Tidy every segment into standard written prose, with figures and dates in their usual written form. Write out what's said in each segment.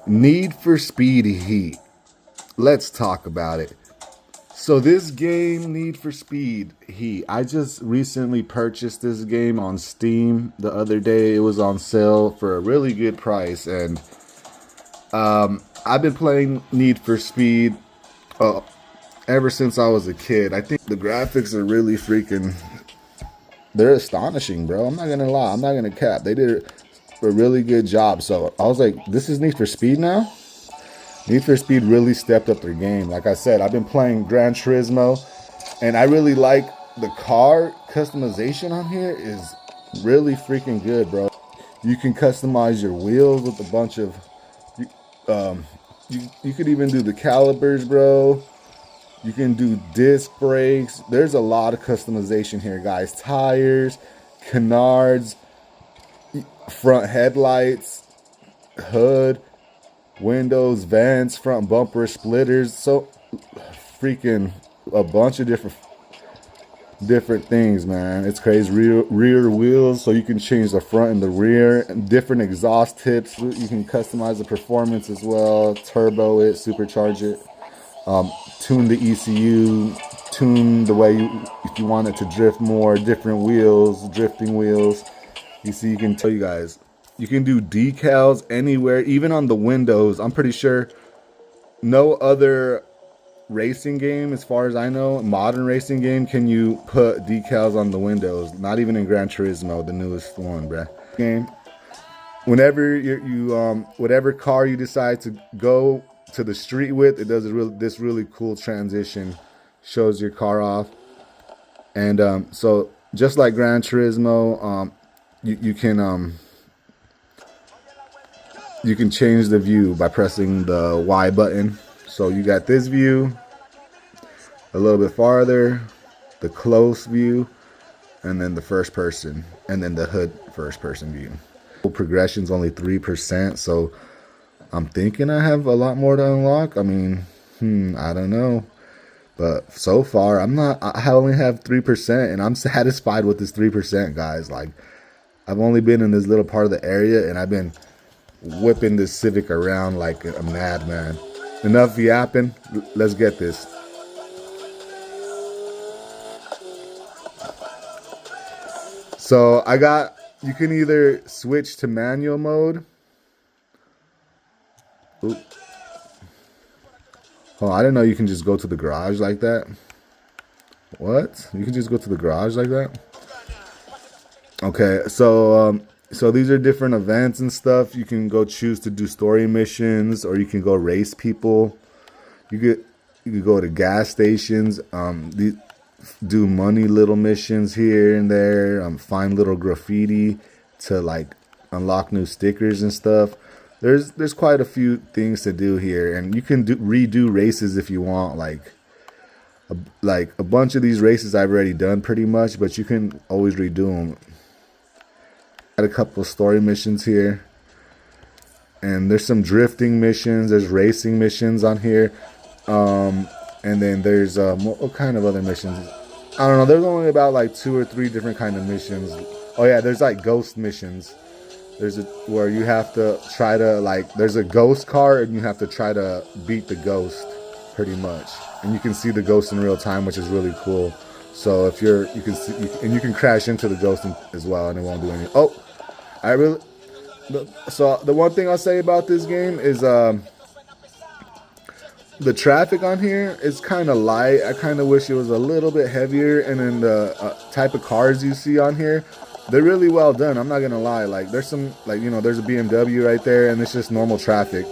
Need for Speed Heat. Let's talk about it. So this game, Need for Speed Heat, I just recently purchased this game on Steam the other day. It was on sale for a really good price, and I've been playing Need for Speed ever since I was a kid. I think the graphics are really they're astonishing, bro. I'm not gonna lie, I'm not gonna cap. They did a really good job. So I was like, this is Need for Speed now? Need for Speed really stepped up their game. Like I said, I've been playing Gran Turismo, and I really like the car customization on here is really freaking good, bro. You can customize your wheels with a bunch of, you could even do the calipers, bro. You can do disc brakes. There's a lot of customization here, guys. Tires, canards, front headlights, hood, windows, vents, front bumper, splitters. So freaking a bunch of different things, man. It's crazy. Rear wheels, so you can change the front and the rear. Different exhaust tips. You can customize the performance as well. Turbo it, supercharge it. Tune the ECU, tune the way if you want it to drift more. Different wheels, drifting wheels. You see, you can tell you guys, you can do decals anywhere, even on the windows. I'm pretty sure no other racing game, as far as I know, modern racing game, can you put decals on the windows. Not even in Gran Turismo, the newest one, bruh. Game. Whenever whatever car you decide to go to the street with, it does this really cool transition, shows your car off. And so just like Gran Turismo, you can change the view by pressing the Y button. So you got this view, a little bit farther, the close view, and then the first person, and then the hood first person view. Progression's only 3%, so I'm thinking I have a lot more to unlock. I mean, I don't know. But so far, I only have 3%, and I'm satisfied with this 3%, guys. Like, I've only been in this little part of the area, and I've been whipping this Civic around like a madman. Enough yapping. Let's get this. So you can either switch to manual mode. Oop. Oh, I didn't know you can just go to the garage like that. What? You can just go to the garage like that? Okay, so these are different events and stuff. You can go choose to do story missions, or you can go race people. You could go to gas stations. Do money little missions here and there. Find little graffiti to like unlock new stickers and stuff. There's quite a few things to do here, and you can redo races if you want. Like a bunch of these races I've already done pretty much, but you can always redo them. Got a couple of story missions here, and there's some drifting missions. There's racing missions on here, and then there's what kind of other missions? I don't know. There's only about like 2 or 3 different kind of missions. Oh yeah, there's like ghost missions. There's where you have to try to there's a ghost car, and you have to try to beat the ghost, pretty much. And you can see the ghost in real time, which is really cool. So if you can see, and you can crash into the ghost as well, and it won't do anything. Oh, so the one thing I'll say about this game is the traffic on here is kind of light. I kind of wish it was a little bit heavier. And then the type of cars you see on here, they're really well done. I'm not gonna lie. Like there's some there's a BMW right there, and it's just normal traffic.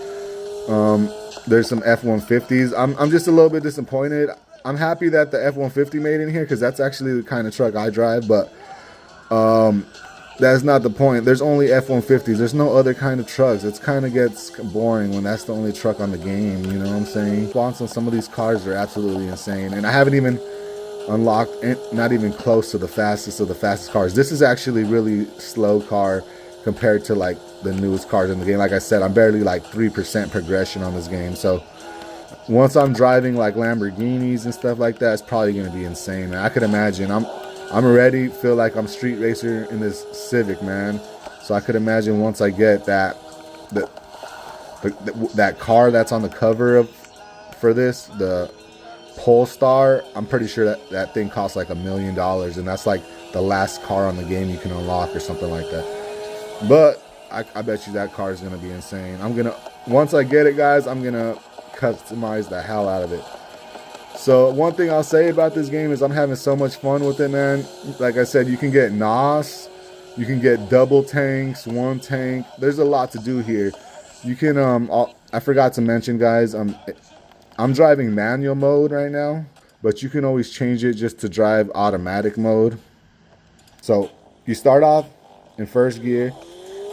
There's some F-150s. I'm just a little bit disappointed. I'm happy that the F-150 made it in here, because that's actually the kind of truck I drive. But that's not the point. There's only F-150s. There's no other kind of trucks. It kind of gets boring when that's the only truck on the game. You know what I'm saying? Spawns on some of these cars are absolutely insane, and I haven't even unlocked, not even close to the fastest of the fastest cars. This is actually really slow car compared to like the newest cars in the game. Like I said, I'm barely like 3% progression on this game. So once I'm driving like Lamborghinis and stuff like that, it's probably going to be insane, man. I could imagine. I'm already feel like I'm street racer in this Civic, man. So I could imagine once I get that that car that's on the cover of for this, the Polestar, I'm pretty sure that thing costs like $1 million, and that's like the last car on the game you can unlock or something like that. But I bet you that car is gonna be insane. Once I get it, guys, I'm gonna customize the hell out of it. So one thing I'll say about this game is I'm having so much fun with it, man. Like I said, you can get NOS, you can get double tanks, one tank. There's a lot to do here. You can I forgot to mention, guys, I'm driving manual mode right now, but you can always change it just to drive automatic mode. So you start off in first gear,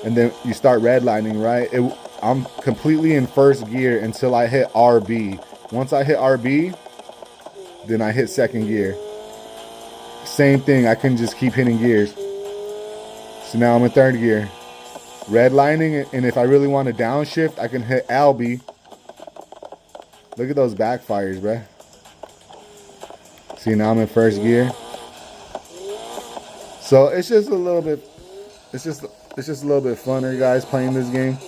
and then you start redlining, right? I'm completely in first gear until I hit RB. Once I hit RB, then I hit second gear. Same thing, I can just keep hitting gears. So now I'm in third gear. Redlining, and if I really want to downshift, I can hit LB. Look at those backfires, bruh. See, now I'm in first gear. So it's just a little bit, it's just a little bit funner, guys, playing this game.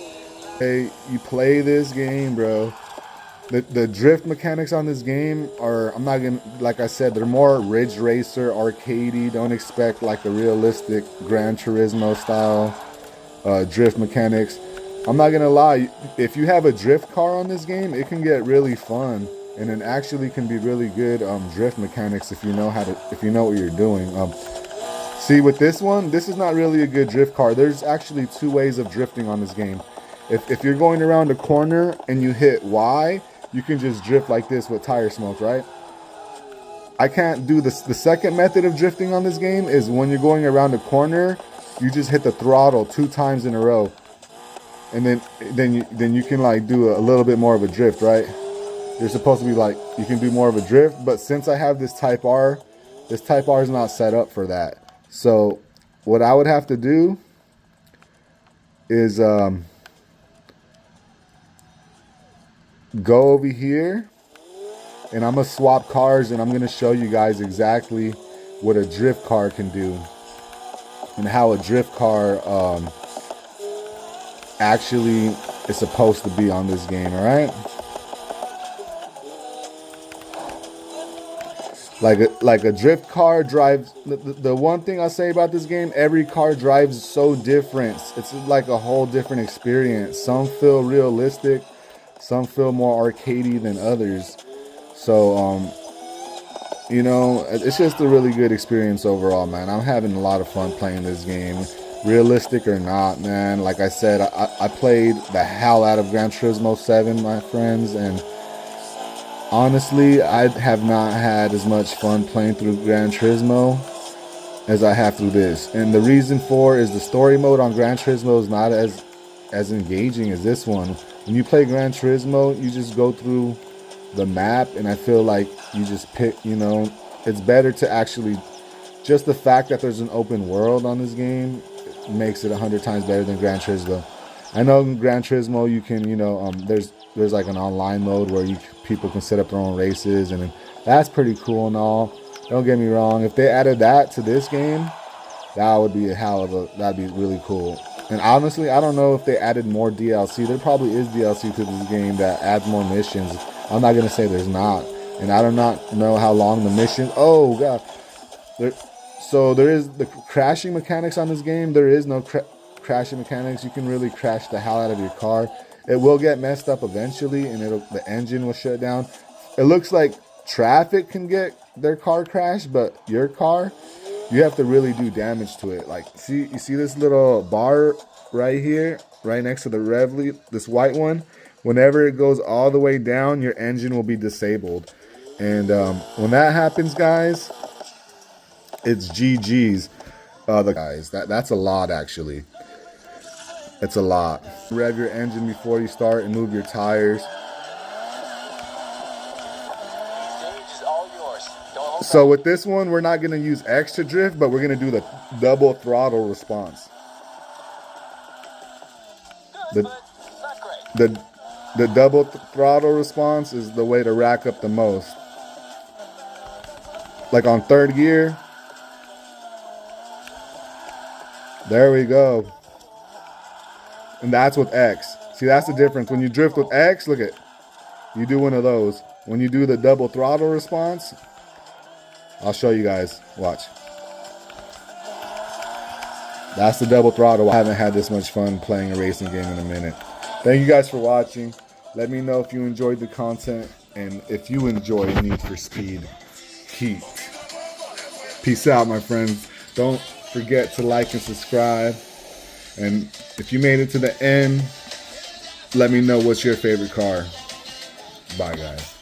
Hey, you play this game, bro. The drift mechanics on this game are, I'm not gonna, like I said, they're more Ridge Racer, arcadey. Don't expect like a realistic Gran Turismo style drift mechanics. I'm not gonna lie, if you have a drift car on this game, it can get really fun, and it actually can be really good drift mechanics if you know what you're doing. See, with this one, this is not really a good drift car. There's actually two ways of drifting on this game. If you're going around a corner and you hit Y, you can just drift like this with tire smoke, right? I can't do this. The second method of drifting on this game is when you're going around a corner, you just hit the throttle 2 times in a row, and then you can like do a little bit more of a drift, right? You're supposed to be like, you can do more of a drift, but since I have this Type R is not set up for that. So what I would have to do is go over here, and I'm gonna swap cars, and I'm gonna show you guys exactly what a drift car can do and how a drift car actually is supposed to be on this game. All right, like a drift car drives. The one thing I say about this game, every car drives so different. It's like a whole different experience. Some feel realistic, some feel more arcadey than others. So, you know, it's just a really good experience overall, man. I'm having a lot of fun playing this game. Realistic or not, man. Like I said, I played the hell out of Gran Turismo 7, my friends, and honestly, I have not had as much fun playing through Gran Turismo as I have through this. And the reason for is the story mode on Gran Turismo is not as engaging as this one. When you play Gran Turismo, you just go through the map, and I feel like you just pick, you know, it's better to actually, just the fact that there's an open world on this game makes it 100 times better than Gran Turismo. I know in Gran Turismo you can, you know, there's like an online mode where people can set up their own races, and that's pretty cool and all. Don't get me wrong, if they added that to this game, that would be that'd be really cool. And honestly, I don't know if they added more DLC. There probably is DLC to this game that adds more missions. I'm not going to say there's not. And I do not know how long the mission... Oh, God. So there is the crashing mechanics on this game. There is no crashing mechanics. You can really crash the hell out of your car. It will get messed up eventually, and the engine will shut down. It looks like traffic can get their car crashed, but your car, you have to really do damage to it. Like, you see this little bar right here, right next to the Revly, this white one? Whenever it goes all the way down, your engine will be disabled. And when that happens, guys, it's GG's. That's a lot, actually. It's a lot. Rev your engine before you start and move your tires. So with this one, we're not going to use X to drift, but we're going to do the double throttle response. The double throttle response is the way to rack up the most. Like on third gear. There we go. And that's with X. See, that's the difference. When you drift with X, look at, you do one of those. When you do the double throttle response, I'll show you guys. Watch. That's the double throttle. I haven't had this much fun playing a racing game in a minute. Thank you guys for watching. Let me know if you enjoyed the content and if you enjoy Need for Speed Heat. Peace out, my friends. Don't forget to like and subscribe. And if you made it to the end, let me know what's your favorite car. Bye, guys.